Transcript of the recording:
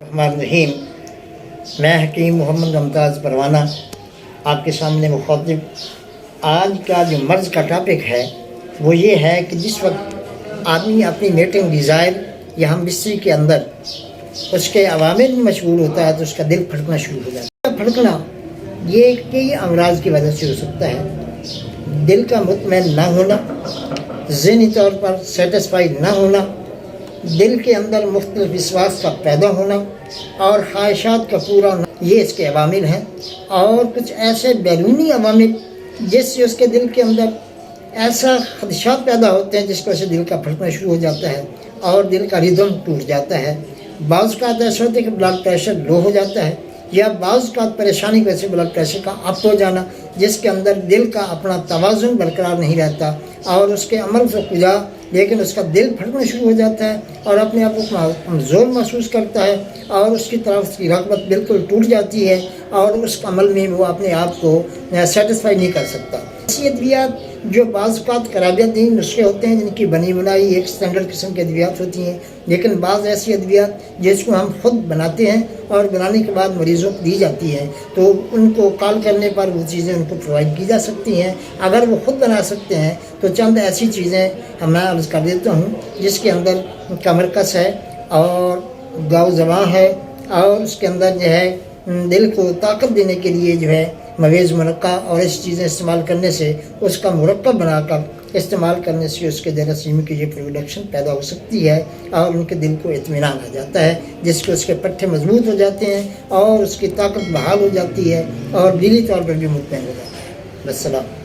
الرحمن الرحیم، میں حکیم محمد ممتاز پروانہ آپ کے سامنے مخاطب۔ آج کا جو مرض کا ٹاپک ہے وہ یہ ہے کہ جس وقت آدمی اپنی میٹنگ ڈیزائر یا ہم بستری کے اندر اس کے عوامل میں مشغول ہوتا ہے تو اس کا دل پھڑکنا شروع ہو جاتا ہے۔ پھڑکنا یہ کئی امراض کی وجہ سے ہو سکتا ہے۔ دل کا مطمئن نہ ہونا، ذہنی طور پر سیٹسفائی نہ ہونا، دل کے اندر مختلف وسواس کا پیدا ہونا اور خواہشات کا پورا ہونا، یہ اس کے عوامل ہیں۔ اور کچھ ایسے بیرونی عوامل جس سے اس کے دل کے اندر ایسا خدشات پیدا ہوتے ہیں جس کی وجہ سے دل کا پھڑکنا شروع ہو جاتا ہے اور دل کا ردم ٹوٹ جاتا ہے۔ بعض اوقات ایسا ہوتا ہے کہ بلڈ پریشر لو ہو جاتا ہے، یا بعض اوقات پریشانی کی وجہ سے بلڈ پریشر کا اپ ہو جانا جس کے اندر دل کا اپنا توازن برقرار نہیں رہتا اور اس کے عمل سے کجا، لیکن اس کا دل پھڑکنا شروع ہو جاتا ہے اور اپنے آپ کو کمزور محسوس کرتا ہے اور اس کی طرف اس کی رغبت بالکل ٹوٹ جاتی ہے اور اس عمل میں وہ اپنے آپ کو سیٹسفائی نہیں کر سکتا۔ ایسی ادویات جو بعض اوقات قرابیتی نسخے ہوتے ہیں جن کی بنی بنائی ایک سٹینڈرڈ قسم کی ادویات ہوتی ہیں، لیکن بعض ایسی ادویات جس کو ہم خود بناتے ہیں اور بنانے کے بعد مریضوں کو دی جاتی ہیں تو ان کو کال کرنے پر وہ چیزیں ان کو پرووائڈ کی جا سکتی ہیں۔ اگر وہ خود بنا سکتے ہیں تو چند ایسی چیزیں میں عرض کر دیتا ہوں جس کے اندر کمرکس ہے اور گاؤ زباں ہے، اور اس کے اندر جو ہے دل کو طاقت دینے کے لیے جو ہے مویز مرقع اور ایسی چیزیں استعمال کرنے سے اس کا مرکب بنا کر استعمال کرنے سے اس کے جراثیم کی یہ پروڈکشن پیدا ہو سکتی ہے اور ان کے دل کو اطمینان آ جاتا ہے جس کے اس کے پٹھے مضبوط ہو جاتے ہیں اور اس کی طاقت بحال ہو جاتی ہے اور دلی طور پر بھی مطمئن ہو جاتا ہے۔ والسلام۔